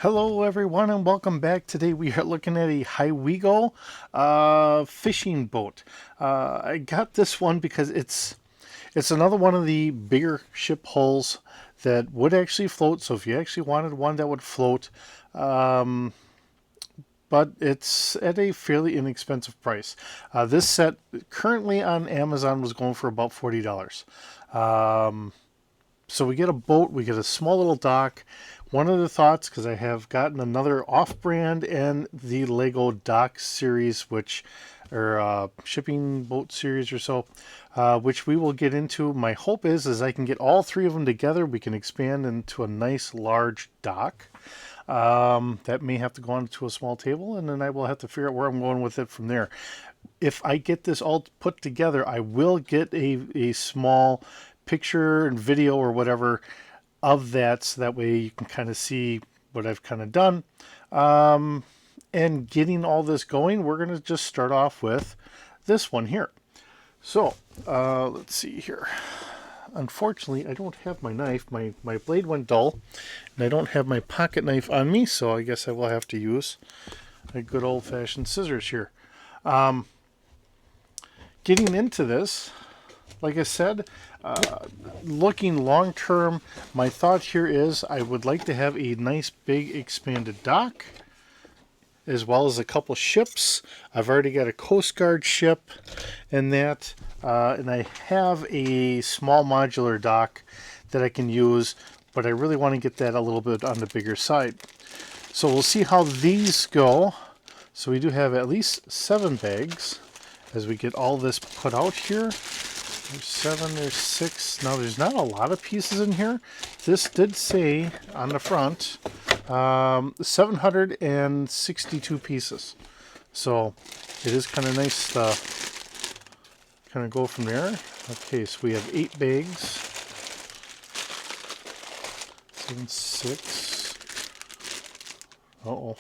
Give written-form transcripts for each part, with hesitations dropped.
Hello everyone and welcome back. Today we are looking at a Hiwego fishing boat. I got this one because it's another one of the bigger ship hulls that would actually float. So if you actually wanted one that would float, um, but it's at a fairly inexpensive price. This set currently on Amazon was going for about $40. So we get a boat, we get a small little dock. One of the thoughts, because I have gotten another off-brand and the Lego dock series, which or shipping boat series or so, which we will get into. My hope is I can get all three of them together. We can expand into a nice large dock. That may have to go onto a small table, and then I will have to figure out where I'm going with it from there. If I get this all put together, I will get a small picture and video or whatever of that, so that way you can kind of see what I've kind of done. And getting all this going, we're going to just start off with this one here. So let's see here. Unfortunately, I don't have my knife. My blade went dull, and I don't have my pocket knife on me, so I guess I will have to use a good old-fashioned scissors here. Getting into this, like I said, looking long term, my thought here is I would like to have a nice big expanded dock, as well as a couple ships. I've already got a Coast Guard ship and that, and I have a small modular dock that I can use, but I really want to get that a little bit on the bigger side. So we'll see how these go. So we do have at least 7 bags as we get all this put out here. There's 7, there's 6. Now there's not a lot of pieces in here. This did say on the front 762 pieces. So it is kind of nice to kind of go from there. Okay, so we have 8 bags. 7, 6. Uh-oh.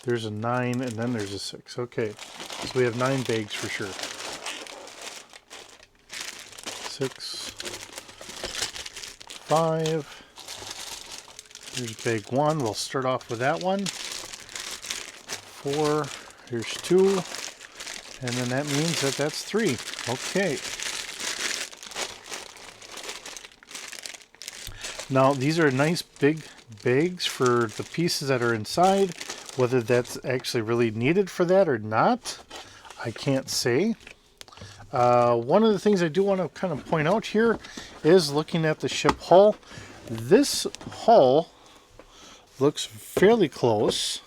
There's a 9 and then there's a 6. Okay, so we have 9 bags for sure. 6, 5. Here's bag 1. We'll start off with that one. 4. Here's 2. And then that means that that's 3. Okay. Now these are nice big bags for the pieces that are inside. Whether that's actually really needed for that or not, I can't say. One of the things I do want to kind of point out here is looking at the ship hull. This hull looks fairly close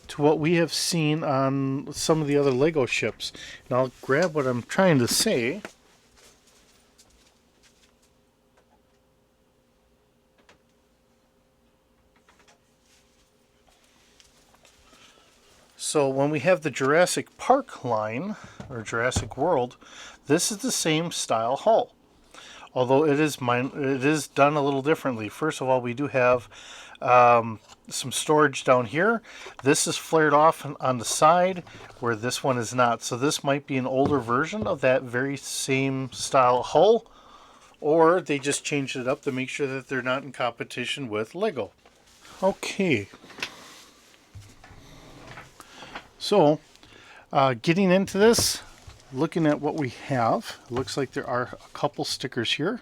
to what we have seen on some of the other Lego ships. And I'll grab what I'm trying to say. So when we have the Jurassic Park line, or Jurassic World, this is the same style hull. Although it is done a little differently. First of all, we do have some storage down here. This is flared off on the side, where this one is not. So this might be an older version of that very same style hull, or they just changed it up to make sure that they're not in competition with Lego. Okay. So, getting into this, looking at what we have, it looks like there are a couple stickers here.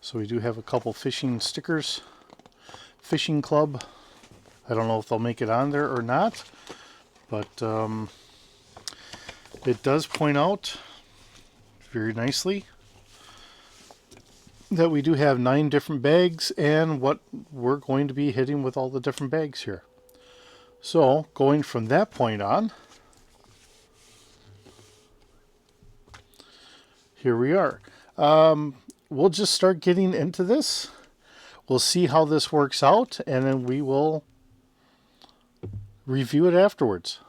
So we do have a couple fishing stickers. Fishing Club. I don't know if they'll make it on there or not, but it does point out very nicely that we do have 9 different bags and what we're going to be hitting with all the different bags here. So going from that point on, here we are. We'll just start getting into this. We'll see how this works out, and then we will review it afterwards.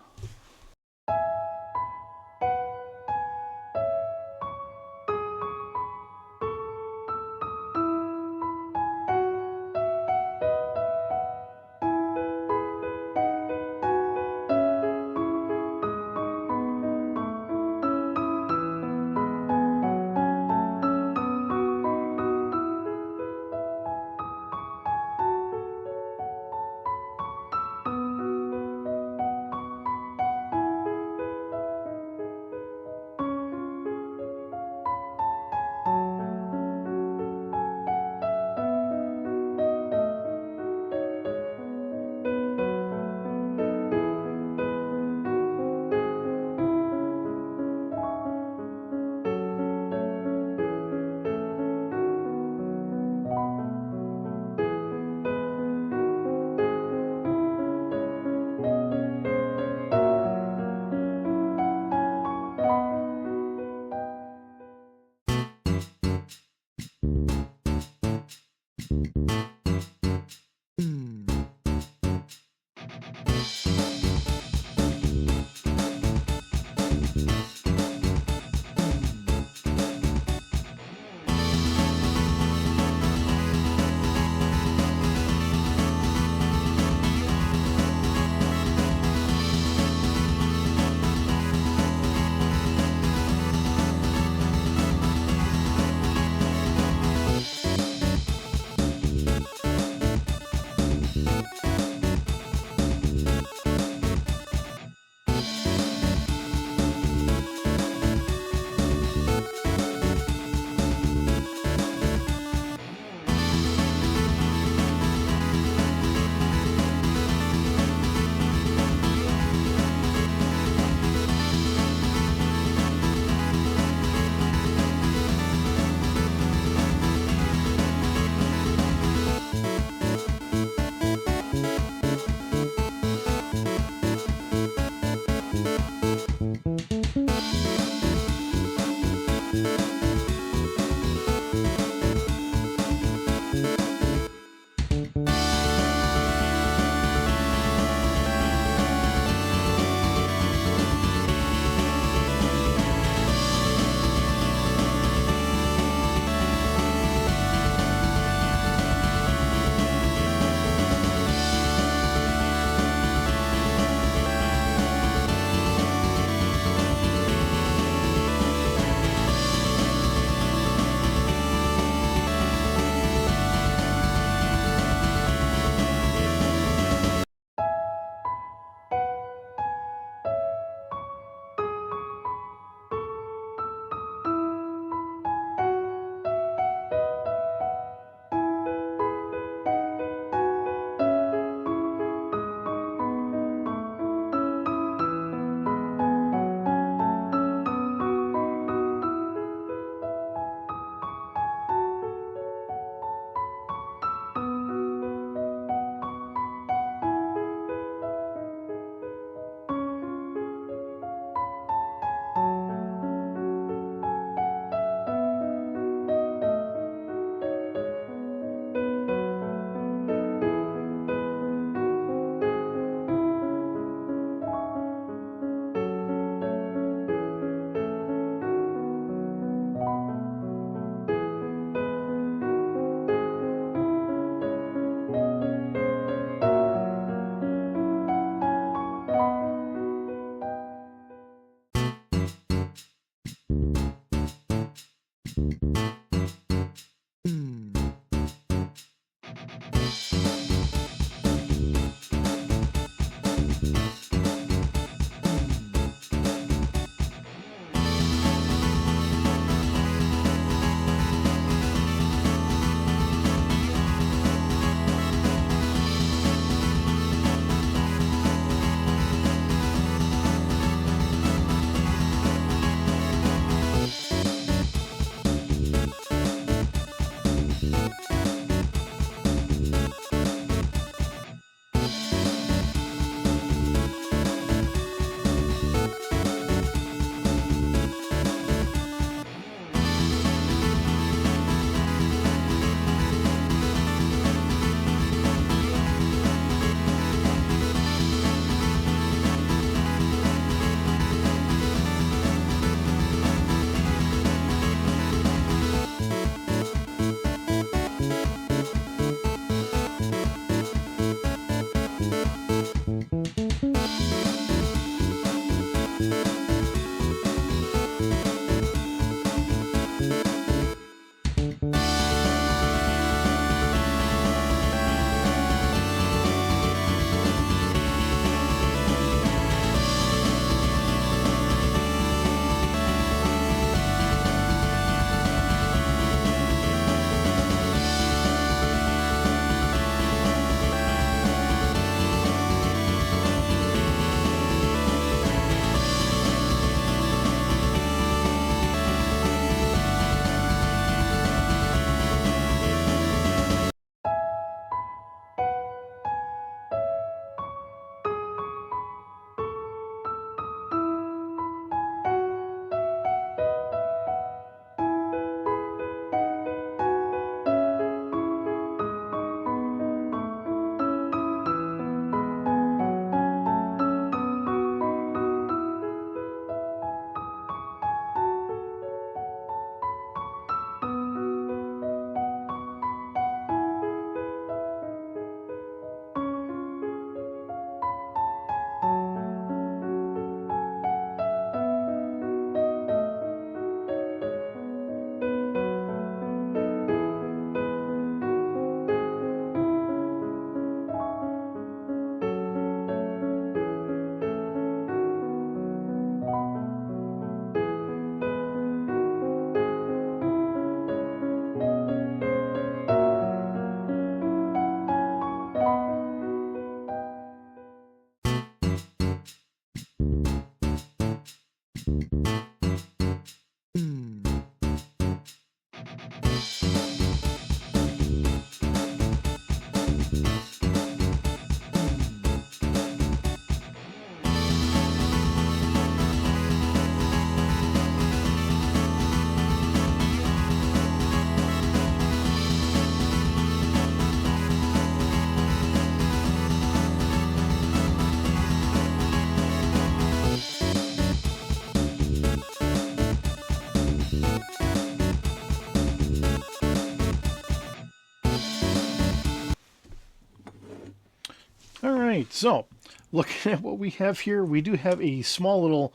right, so looking at what we have here, we do have a small little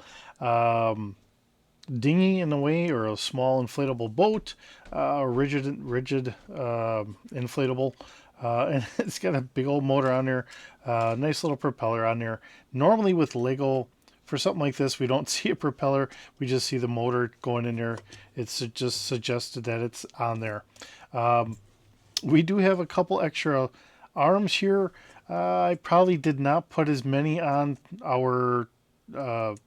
dinghy in a way, or a small inflatable boat, rigid inflatable, and it's got a big old motor on there, nice little propeller on there. Normally with Lego, for something like this, we don't see a propeller, we just see the motor going in there. It's just suggested that it's on there. We do have a couple extra arms here. I probably did not put as many on our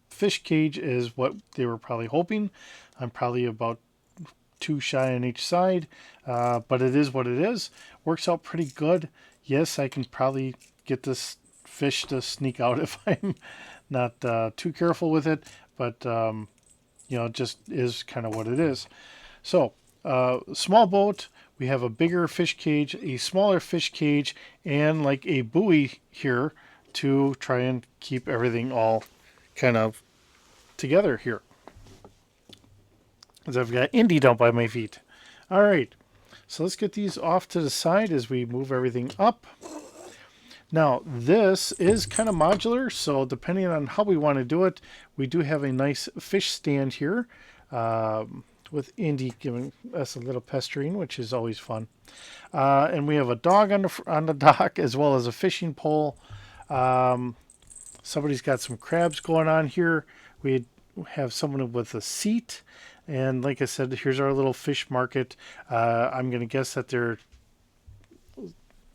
fish cage as what they were probably hoping. I'm probably about 2 shy on each side, but it is what it is. Works out pretty good. Yes, I can probably get this fish to sneak out if I'm not too careful with it, but you know, it just is kind of what it is. So small boat, we have a bigger fish cage, a smaller fish cage, and like a buoy here to try and keep everything all kind of together here. As I've got Indie Dump by my feet. All right, so let's get these off to the side as we move everything up. Now, this is kind of modular, so depending on how we want to do it, we do have a nice fish stand here, with Indy giving us a little pestering, which is always fun. And we have a dog on the dock, as well as a fishing pole. Somebody's got some crabs going on here. We have someone with a seat. And like I said, here's our little fish market. I'm going to guess that they're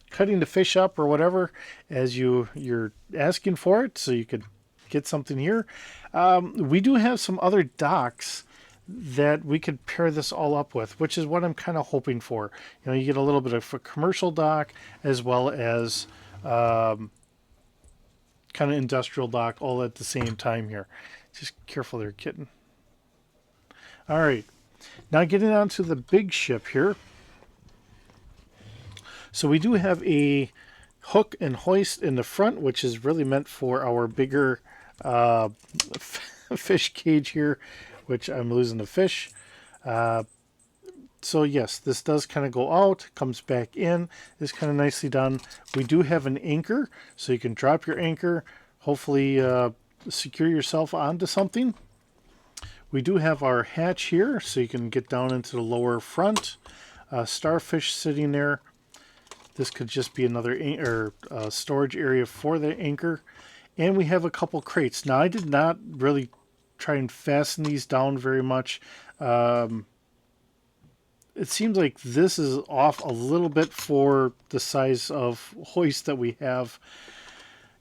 cutting the fish up or whatever as you're asking for it, so you could get something here. We do have some other docks that we could pair this all up with, which is what I'm kind of hoping for. You know, you get a little bit of a commercial dock as well as kind of industrial dock all at the same time here. Just careful there, kitten. All right, now getting on to the big ship here. So we do have a hook and hoist in the front, which is really meant for our bigger fish cage here, which I'm losing the fish. So yes, this does kind of go out, comes back in. It's kind of nicely done. We do have an anchor, so you can drop your anchor, hopefully secure yourself onto something. We do have our hatch here, so you can get down into the lower front. Starfish sitting there. This could just be another storage area for the anchor. And we have a couple crates. Now, I did not really try and fasten these down very much. It seems like this is off a little bit for the size of hoist that we have.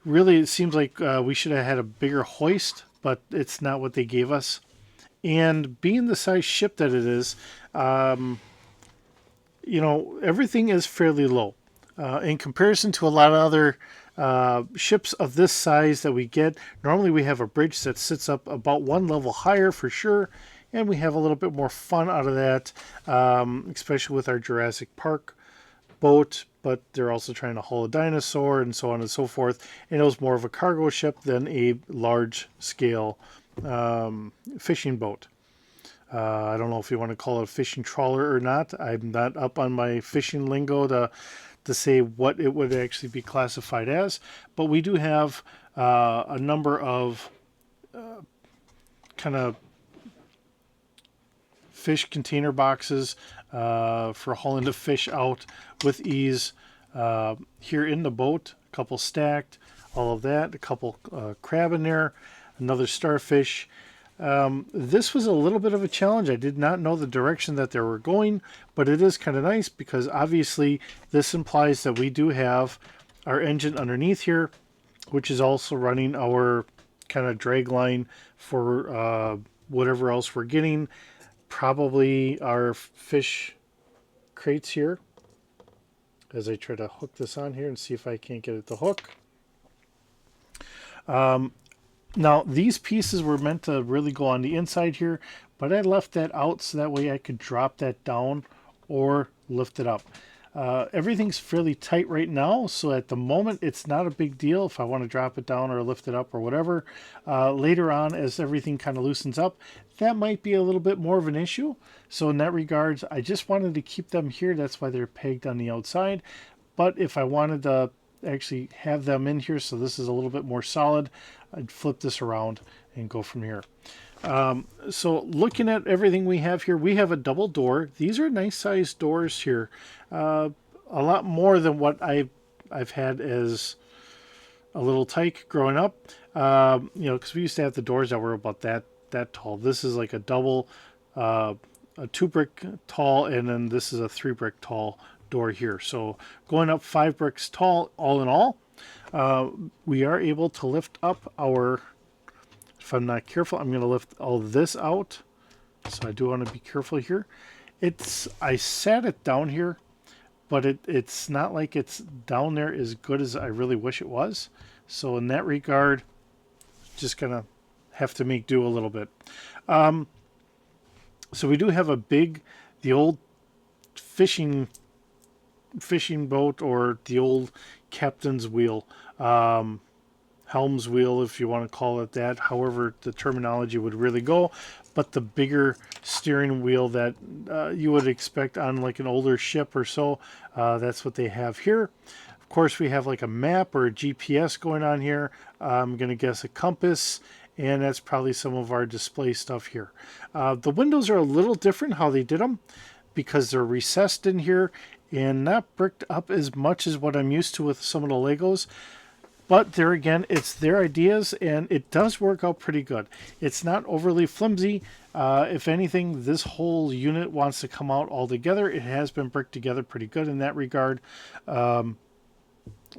Really, it seems like we should have had a bigger hoist, but it's not what they gave us. And being the size ship that it is, you know, everything is fairly low. In comparison to a lot of other ships of this size that we get, normally we have a bridge that sits up about one level higher for sure, and we have a little bit more fun out of that, especially with our Jurassic Park boat, but they're also trying to haul a dinosaur and so on and so forth, and it was more of a cargo ship than a large scale fishing boat. I don't know if you want to call it a fishing trawler or not. I'm not up on my fishing lingo to say what it would actually be classified as, but we do have a number of kind of fish container boxes for hauling the fish out with ease here in the boat. A couple stacked, all of that, a couple crab in there, another starfish. This was a little bit of a challenge. I did not know the direction that they were going, but it is kind of nice because obviously this implies that we do have our engine underneath here, which is also running our kind of drag line for whatever else we're getting. Probably our fish crates here, as I try to hook this on here and see if I can't get it to hook. Now, these pieces were meant to really go on the inside here, but I left that out so that way I could drop that down or lift it up. Everything's fairly tight right now, so at the moment it's not a big deal if I want to drop it down or lift it up or whatever. Later on, as everything kind of loosens up, that might be a little bit more of an issue. So in that regards, I just wanted to keep them here. That's why they're pegged on the outside. But if I wanted to actually have them in here, so this is a little bit more solid, I'd flip this around and go from here. So looking at everything we have here, we have a double door. These are nice sized doors here. A lot more than what I've had as a little tyke growing up. You know, because we used to have the doors that were about that tall. This is like a double, a 2 brick tall, and then this is a 3 brick tall door here. So going up 5 bricks tall, all in all, we are able to lift up our, if I'm not careful, I'm going to lift all this out. So I do want to be careful here. I sat it down here, but it's not like it's down there as good as I really wish it was. So in that regard, just gonna have to make do a little bit. So we do have the old fishing boat, or the old captain's wheel, helm's wheel, if you want to call it that, however the terminology would really go, but the bigger steering wheel that you would expect on like an older ship or so, that's what they have here. Of course, we have like a map or a GPS going on here. I'm going to guess a compass, and that's probably some of our display stuff here. The windows are a little different how they did them, because they're recessed in here and not bricked up as much as what I'm used to with some of the Legos. But there again, it's their ideas, and it does work out pretty good. It's not overly flimsy. If anything, this whole unit wants to come out all together. It has been bricked together pretty good in that regard.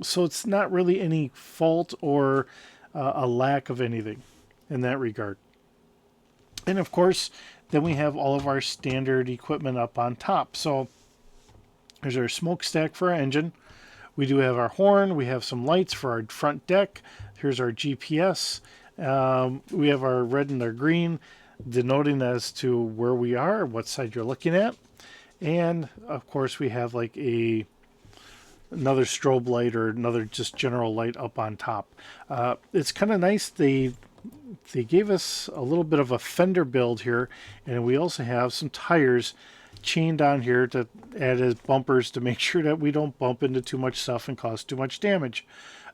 So it's not really any fault or a lack of anything in that regard. And of course, then we have all of our standard equipment up on top. So there's our smokestack for our engine. We do have our horn. We have some lights for our front deck. Here's our GPS. We have our red and our green, denoting as to where we are, what side you're looking at. And of course, we have like another strobe light or another just general light up on top. It's kind of nice. They gave us a little bit of a fender build here, and we also have some tires chained on here to add as bumpers to make sure that we don't bump into too much stuff and cause too much damage.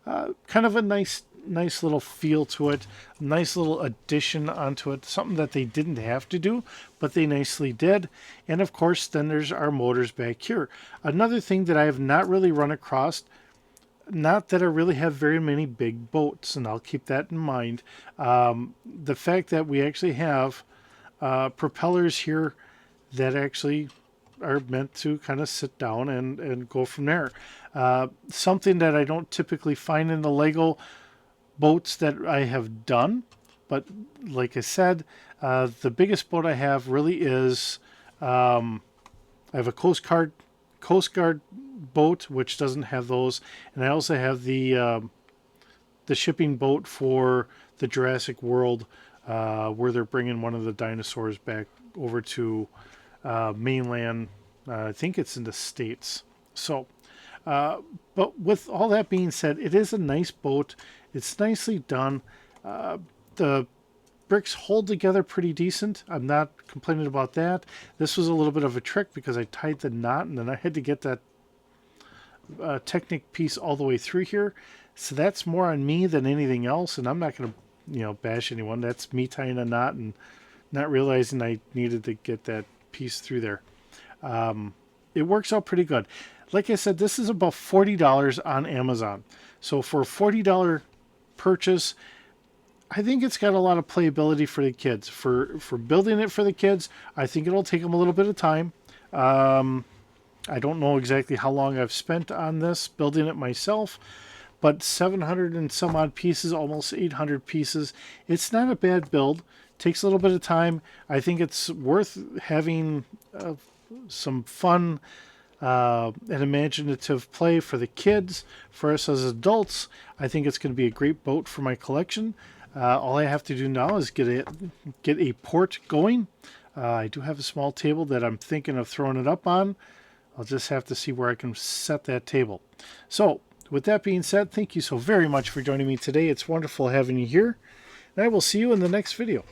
Kind of a nice little feel to it, nice little addition onto it, something that they didn't have to do, but they nicely did. And of course, then there's our motors back here. Another thing that I have not really run across, not that I really have very many big boats, and I'll keep that in mind, the fact that we actually have propellers here that actually are meant to kind of sit down and go from there. Something that I don't typically find in the Lego boats that I have done, but like I said, the biggest boat I have really is, I have a Coast Guard boat, which doesn't have those, and I also have the shipping boat for the Jurassic World, where they're bringing one of the dinosaurs back over to mainland. I think it's in the States. So, but with all that being said, it is a nice boat. It's nicely done. The bricks hold together pretty decent. I'm not complaining about that. This was a little bit of a trick because I tied the knot and then I had to get that Technic piece all the way through here. So that's more on me than anything else, and I'm not going to bash anyone. That's me tying a knot and not realizing I needed to get that piece through there. It works out pretty good. Like I said, this is about $40 on Amazon. So for a $40 purchase, I think it's got a lot of playability for the kids. For building it for the kids, I think it'll take them a little bit of time. I don't know exactly how long I've spent on this, building it myself, but 700 and some odd pieces, almost 800 pieces. It's not a bad build. Takes a little bit of time. I think it's worth having some fun and imaginative play for the kids. For us as adults, I think it's going to be a great boat for my collection. All I have to do now is get a port going. I do have a small table that I'm thinking of throwing it up on. I'll just have to see where I can set that table. So, with that being said, thank you so very much for joining me today. It's wonderful having you here, and I will see you in the next video.